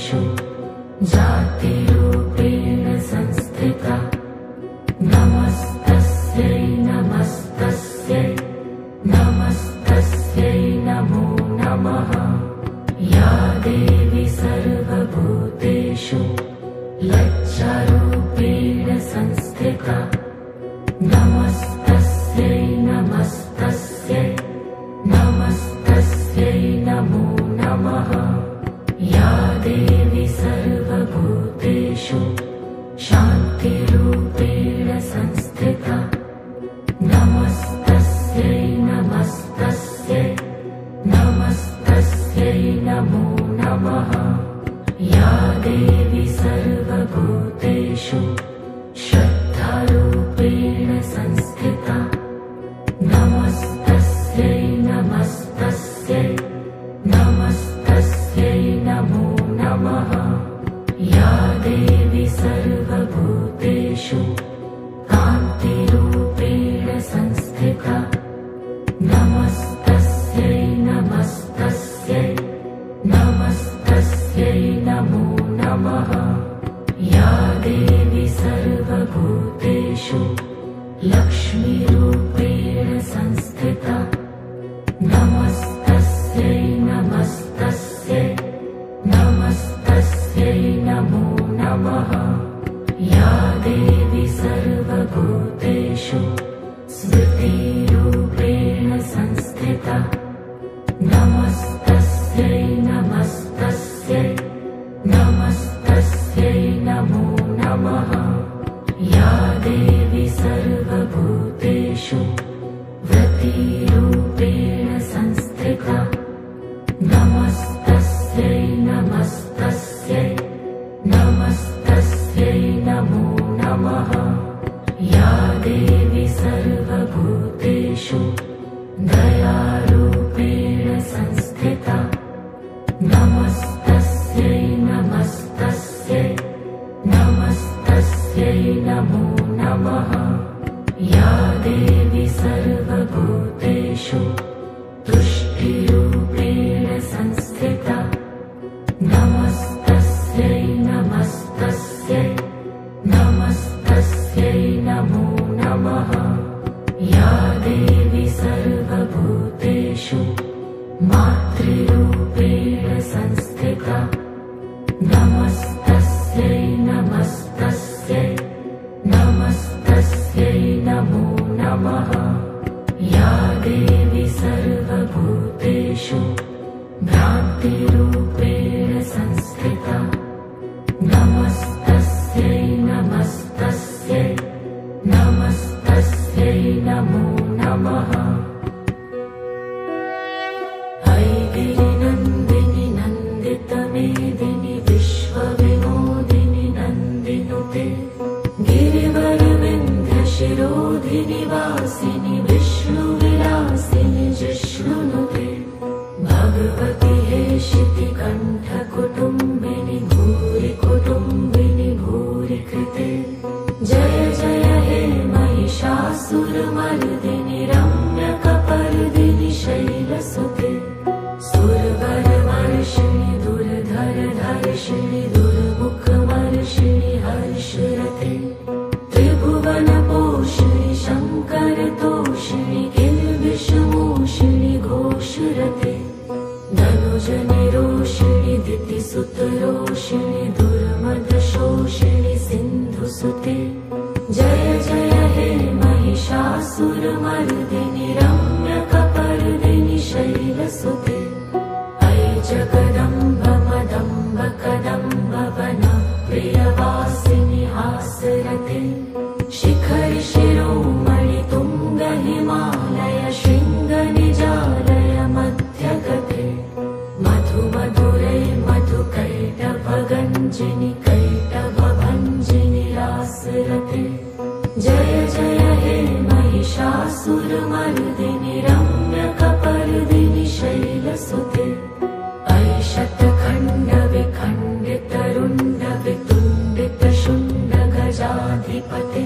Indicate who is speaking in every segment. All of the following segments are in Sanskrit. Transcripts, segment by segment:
Speaker 1: सर्वभूतेषु जातिरूपेण संस्थिता नमस्तस्यै नमस्तस्यै नमस्तस्यै नमो नमः। या देवी सर्वभूतेषु लज्जारूपेण संस्थिता नमस्तस्यै नमस्तस्यै नमस्तस्यै नमो नमः। या देवी सर्वभूतेषु शान्तिरूपेण संस्थिता नमस्तस्यै नमस्तस्यै नमस्तस्यै नमो नमः। या देवी सर्वभूतेषु श्रद्धारूपेण संस्थिता नमस्तस्यै नमस्तस्यै नमस्तस्यै नमो नमः। या देवी सर्वभूतेषु कान्तिरूपेण संस्थिता नमस्तस्यै नमस्तस्यै नमस्तस्यै नमो नमः। या देवी सर्वभूतेषु लक्ष्मीरूपेण संस्थिता नमस्तस्यै नमस्तस्यै नमस्तस्यै नमो नमः। या देवी सर्वभूतेषु स्मृतिरूपेण संस्थिता नमस्तस्यै नमस्तस्यै नमस्तस्यै नमो नमः। या देवी सर्वभूतेषु व्रतिरूपेण संस्थिता नमस्तस्यै नमस्तस्यै नमस्तस्यै नमो नमः। या देवी सर्वभूतेषु दयारूपेण संस्थिता नमस्तस्यै नमस्तस्यै नमस्तस्यै नमो नमः। या देवी सर्वभूतेषु तुष्टिरूपेण संस्थिता नमस्तस्यै नमस्तस्यै नमस्तस्यै नमो नमः। या देवी सर्वभूतेषु मातृरूपेण संस्थिता नमस्तस्यै नमस्तस्यै नमस्तस्यै नमो नमः। या देवी सर्वभूतेषु भ्रान्तिरूपेण संस्थिता नमस्तस्यै नमस्तस्यै नमस्तस्यै नमो नमः। ऐगिरिनन्दिनि नन्दितमेदिनि विश्वविनोदिनि नन्दिनुते गिरिवरविन्ध्यशिरोधिनि वासिनि विष्णुविलासिनि जिष्णुनुते भगवति हेशितिकण्ठकुटुम्बिनि भूरि कुटुम्बिनि भूरि कृते जय जय हे महिषासुरमर्दिनि रम्यकपर्दिनि शैलसुते सुरवरवर्षिणि दुर्धरधर्षिणि दुर्मुखवर्षिणि हर्षरते त्रिभुवनपोषिणि शङ्करतोषिणि किल्बिषमोषिणि घोषरते धनुजनिरोषिणि दितिसुतरोषिणि दुर्मदशोषिणि सिन्धुसुते जय जय हे महिषासुरमर्दिनि रम्यकपर्दिनि शैलसुते अयि जगदम्ब मदम्ब कदम्ब वन प्रियवासिनि हासरते शिखरि शिरोमणि तुङ्ग हिमालय शृङ्गनिजालय मध्यगते मधु मधुरै मधुकैटभगञ्जिनि कैटभभञ्जिनि रासरते जय जय हे महिषासुरमर्दिनि रम्यकपर्दिनि शैलसुते अयि शतखण्ड विखण्डितरुण्ड वितुण्डित शुण्ड गजाधिपते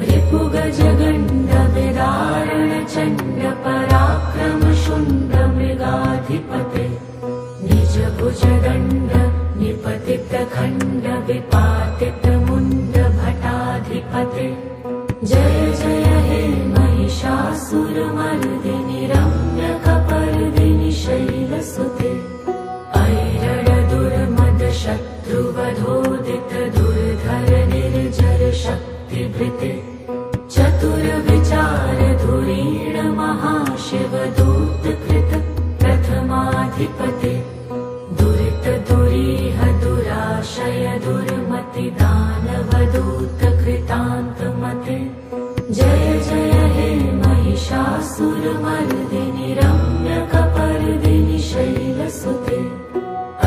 Speaker 1: रिपुगजगण्ड विदारण चण्ड पराक्रम शुण्ड मृगाधिपते निज भुजदण्ड निपते महिषासुरमर्दिनि रम्यकपर्दिनि शैलसुते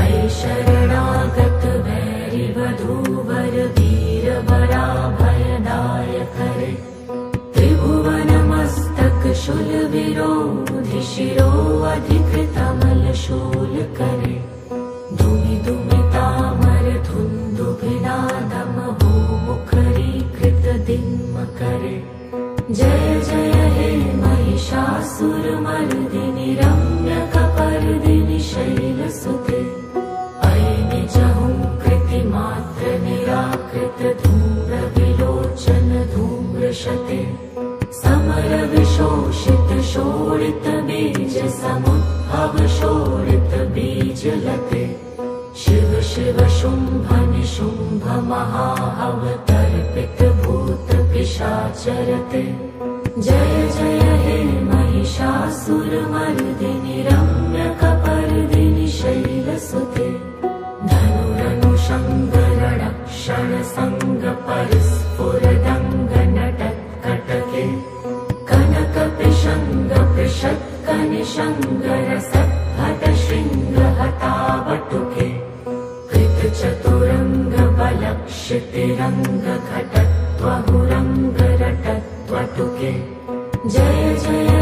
Speaker 1: अयि शरणागत वैरिवधूवर वीरवराभयदायकरे त्रिभुवनमस्तक शूलविरोधि शिरोऽधिकृतमलशूलकरे दुमिदुमितामर धुन्दुभिनादमहो मुखरीकृतदिम्मकरे जय जय हे महिषासुरमर्दिनि रम्यकपर्दिनि शैलसुते अयि निजहुंकृतिमात्र निराकृत धूम्रविलोचन धूम्रशते समरविशोषित शोणित बीज समुद्भव शोणित बीजलते शिव शिव शुम्भ निशुम्भ महाअवतर्पित भूत पिशाचरते जय जय हे महिषासुरमर्दिनि रम्यकपर्दिनि शैलसुते धनुरनुषङ्गरणक्षण संग परस्फुरदङ्ग नटत्कटके कनकपिशङ्ग पृषत्कनिशङ्गरसद्भट शृङ्गहतावटुके कृतचतुरङ्ग बलक्षितिरङ्ग घटत्वहुरङ्ग रटत्वटुके जय जय